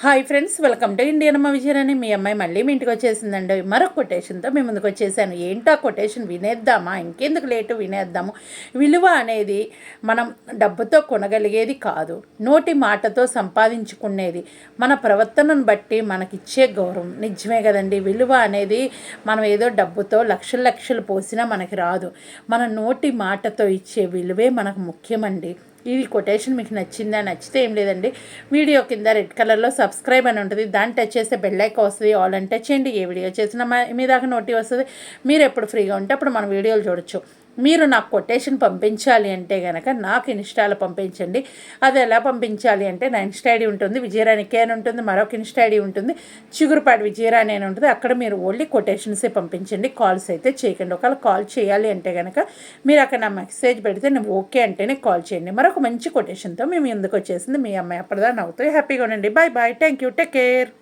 Hi friends, welcome to Indian అమ్మ విజయరాణి. మీ అమ్మాయి మళ్ళీ మీ ఇంటికి వచ్చేసిందండి మరొక కొటేషన్తో మీ ముందుకు వచ్చేసాను. ఏంటో ఆ కొటేషన్ వినేద్దామా? ఇంకెందుకు లేటు, వినేద్దాము. విలువ అనేది మనం డబ్బుతో కొనగలిగేది కాదు, నోటి మాటతో సంపాదించుకునేది. మన ప్రవర్తనను బట్టి మనకిచ్చే గౌరవం. నిజమే కదండి. విలువ అనేది మనం ఏదో డబ్బుతో లక్షలు పోసినా మనకి రాదు. మన నోటి మాటతో ఇచ్చే విలువే మనకు ముఖ్యమండి. ఈ కొటేషన్ మీకు నచ్చిందా? నచ్చితే ఏం లేదండి, వీడియో కింద రెడ్ కలర్లో సబ్స్క్రైబ్ అని ఉంటుంది, దాన్ని టచ్ చేస్తే బెల్ ఐకాన్ వస్తుంది. ఆల్ అని టచ్ చేయండి. ఏ వీడియో చేసినా మీ దాకా నోటి వస్తుంది. మీరు ఎప్పుడు ఫ్రీగా ఉంటే అప్పుడు మన వీడియోలు చూడొచ్చు. మీరు నాకు కొటేషన్ పంపించాలి అంటే కనుక నాకు ఇన్స్టాలో పంపించండి. అది ఎలా పంపించాలి అంటే, నా ఇన్స్టా ఐడి ఉంటుంది విజయరాణి కే అని ఉంటుంది, మరొక ఇన్స్టా ఐడి ఉంటుంది చిగురుపాటి విజయరాణి అని ఉంటుంది. అక్కడ మీరు ఓన్లీ కొటేషన్సే పంపించండి, కాల్స్ అయితే చేయకండి. ఒకవేళ కాల్ చేయాలి అంటే కనుక మీరు అక్కడ నా మెసేజ్ పెడితే నేను ఓకే అంటేనే కాల్ చేయండి. మరొక మంచి కొటేషన్తో మేము ఎందుకు వచ్చేసింది మీ అమ్మాయి. అప్పటిదా నవ్వుతూ హ్యాపీగా ఉండండి. Bye bye, thank you, take care.